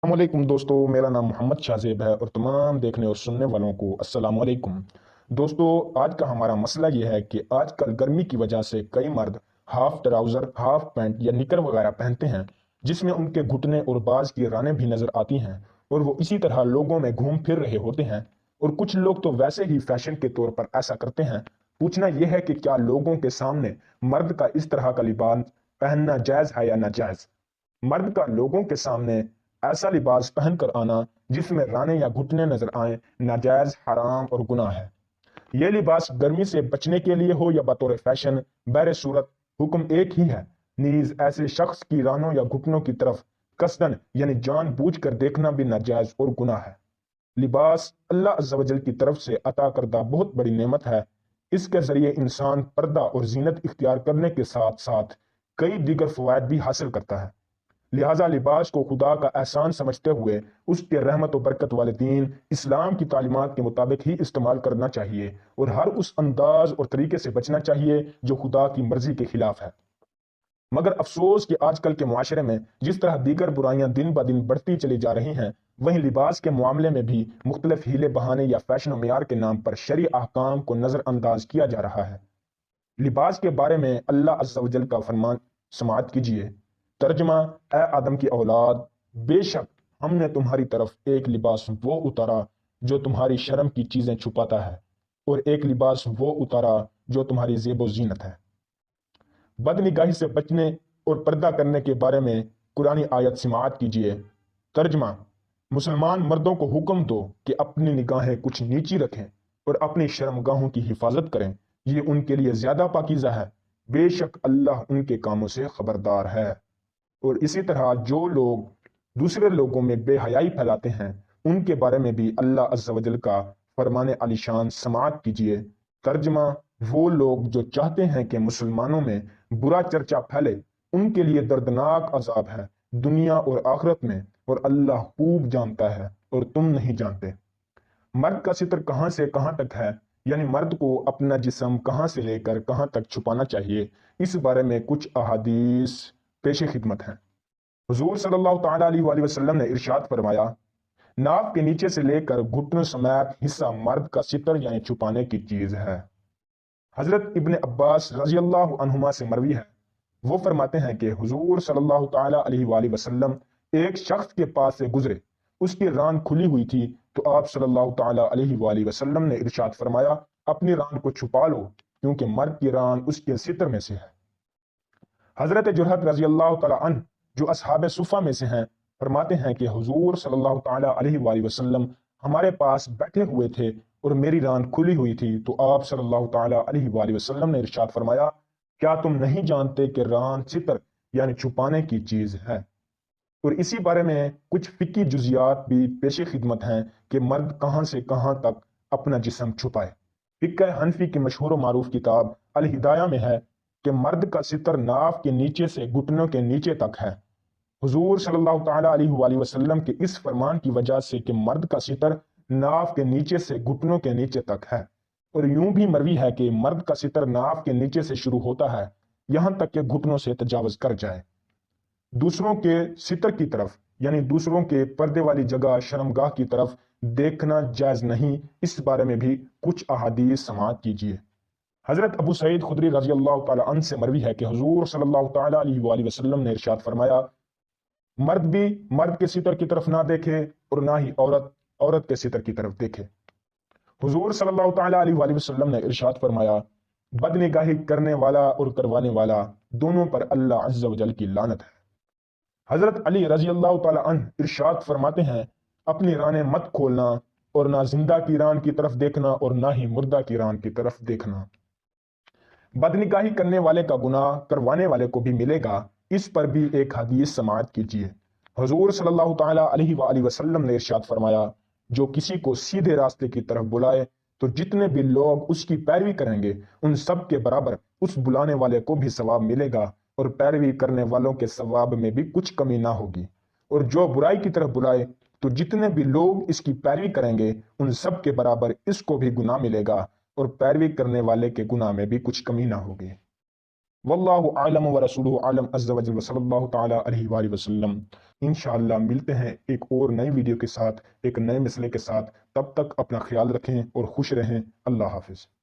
अलैकुम दोस्तों, मेरा नाम मोहम्मद शाहजेब है और तमाम देखने और सुनने वालों को अस्सलाम वालेकुम। दोस्तों, आज का हमारा मसला ये है कि आजकल गर्मी की वजह से कई मर्द हाफ ट्राउज़र, हाफ पैंट या निकर वगैरह पहनते हैं, जिसमें उनके घुटने और बाज की रानें भी नजर आती हैं और वो इसी तरह लोगों में घूम फिर रहे होते हैं। और कुछ लोग तो वैसे ही फैशन के तौर पर ऐसा करते हैं। पूछना यह है कि क्या लोगों के सामने मर्द का इस तरह का लिबास पहनना जायज़ है या नाजायज़। मर्द का लोगों के सामने ऐसा लिबास पहनकर आना जिसमें राने या घुटने नजर आए नाजायज, हराम और गुनाह है। यह लिबास गर्मी से बचने के लिए हो या बतौर फैशन, बहरे सूरत हुक्म एक ही है। नीज ऐसे शख्स की रानों या घुटनों की तरफ कसदन यानी जानबूझकर देखना भी नाजायज और गुनाह है। लिबास अल्लाह अज़्ज़ा वजल की तरफ से अता करदा बहुत बड़ी नेमत है। इसके जरिए इंसान पर्दा और जीनत इख्तियार करने के साथ साथ कई दीगर फवायद भी हासिल करता है। लिहाजा लिबास को खुदा का एहसान समझते हुए उसके रहमत और बरकत वाले दीन इस्लाम की तालीमात के मुताबिक ही इस्तेमाल करना चाहिए और हर उस अंदाज और तरीके से बचना चाहिए जो खुदा की मर्जी के खिलाफ है। मगर अफसोस कि आजकल के मुआशरे में जिस तरह दीगर बुराइयां दिन ब दिन बढ़ती चली जा रही हैं, वहीं लिबास के मामले में भी मुख्तलिफ हीले बहाने या फैशन और मेयार के नाम पर शरई अहकाम को नजरअंदाज किया जा रहा है। लिबास के बारे में अल्लाह अज़्ज़ा वजल का फरमान समाअत कीजिए। तर्जमा: ए आदम की औलाद, बेशक हमने तुम्हारी तरफ एक लिबास वो उतारा जो तुम्हारी शर्म की चीजें छुपाता है और एक लिबास वो उतारा जो तुम्हारी ज़ेबो ज़ीनत है। बदनिगाही से बचने और पर्दा करने के बारे में कुरानी आयत समाअत कीजिए। तर्जमा: मुसलमान मर्दों को हुक्म दो कि अपनी निगाहें कुछ नीची रखें और अपनी शर्मगाहों की हिफाजत करें, ये उनके लिए ज्यादा पाकीज़ा है। बेशक अल्लाह उनके कामों से खबरदार है। और इसी तरह जो लोग दूसरे लोगों में बेहयाई फैलाते हैं, उनके बारे में भी अल्लाह अज़्ज़ा वजल का फरमान आलिशान समाअत कीजिए। तर्जमा: वो लोग जो चाहते हैं कि मुसलमानों में बुरा चर्चा फैले, उनके लिए दर्दनाक अजाब है दुनिया और आखिरत में, और अल्लाह खूब जानता है और तुम नहीं जानते। मर्द का सितर कहां से कहां तक है, यानी मर्द को अपना जिस्म कहां से लेकर कहां तक छुपाना चाहिए, इस बारे में कुछ अहादीस पेश खिदमत हैं। हुजूर सल्लल्लाहु तआला अलैहि वसल्लम ने इरशाद फरमाया, नाक के नीचे से लेकर घुटनों समेत हिस्सा मर्द का सितर यानी छुपाने की चीज है। हजरत इब्ने अब्बास रजी अल्लाह अन्हुमा से मरवी है, वो फरमाते हैं कि हुजूर सल्लल्लाहु तआला अलैहि वसल्लम एक शख्स के पास से गुजरे, उसकी रान खुली हुई थी, तो आप सल्लल्लाहु तआला अलैहि वसल्लम ने इरशाद फरमाया, अपनी रान को छुपा लो क्योंकि मर्द की रान उसके सितर में से है। हजरत जुरहत रजी अल्लाह तआला अन्हु, जो असहाबे सुफ़ा में से हैं, फरमाते हैं कि हुजूर सल्लल्लाहु तआला अलैहि वसल्लम हमारे पास बैठे हुए थे और मेरी रान खुली हुई थी, तो आप सल्लल्लाहु तआला अलैहि वसल्लम ने इरशाद फरमाया, क्या तुम नहीं जानते कि रान सितर यानी छुपाने की चीज है। और इसी बारे में कुछ फिकी जुजियात भी पेश खिदमत हैं कि मर्द कहां से कहां तक अपना जिस्म छुपाए। फिक्र हनफी की मशहूर और मारूफ किताब अल हिदाया में है कि मर्द का सितर नाफ के नीचे से घुटनों के नीचे तक है। हुजूर सल्लल्लाहु तआला अलैहि वसल्लम के इस फरमान की वजह से कि मर्द का सितर नाफ के नीचे से घुटनों के नीचे तक है, और यूं भी मरवी है कि मर्द का सितर नाफ के नीचे से शुरू होता है यहां तक कि घुटनों से तजावज कर जाए। दूसरों के सितर की तरफ यानी दूसरों के पर्दे वाली जगह शर्मगाह की तरफ देखना जायज नहीं, इस बारे में भी कुछ अहादीस समाअत कीजिए। हजरत अबू सईद खुदरी रजी अल्लाह तआला अन्हु से मरवी है कि हुजूर सल्लल्लाहु तआला अलैहि वसल्लम ने इरशाद फरमाया, मर्द भी मर्द के सितर की तरफ ना देखे और ना ही औरत औरत के सितर की तरफ देखे। हुजूर सल्लल्लाहु तआला अलैहि वसल्लम ने इरशाद फरमाया, बदनिगाही करने वाला और करवाने वाला दोनों पर अल्लाह अज़्ज़ा वजल की लानत है। हजरत अली रजी अल्लाह तआला अन्हु इरशाद फरमाते हैं, अपनी रानें मत खोलना और ना जिंदा की रान की तरफ देखना और ना ही मुर्दा की रान की तरफ देखना। बदनिगाही करने वाले का गुनाह करवाने वाले को भी मिलेगा, इस पर भी एक हदीस समाअत कीजिए। हुजूर सल्लल्लाहु तआला अलैहि वसल्लम ने इरशाद फरमाया, जो किसी को सीधे रास्ते की तरफ बुलाए तो जितने भी लोग उसकी पैरवी करेंगे उन सब के बराबर उस बुलाने वाले को भी सवाब मिलेगा और पैरवी करने वालों के सवाब में भी कुछ कमी ना होगी। और जो बुराई की तरफ बुलाए तो जितने भी लोग इसकी पैरवी करेंगे उन सब के बराबर इसको भी गुनाह मिलेगा और पैरवी करने वाले के गुनाह में भी कुछ कमी ना होगी। واللہ عالم و رسولہ عالم عز و جل، صلی اللہ تعالیٰ علیہ وآلہ وسلم۔ انشاءاللہ ملتے ہیں ایک اور نئی ویڈیو کے ساتھ، ایک نئے مسئلے کے ساتھ۔ تب تک اپنا خیال رکھیں اور خوش رہیں۔ اللہ حافظ۔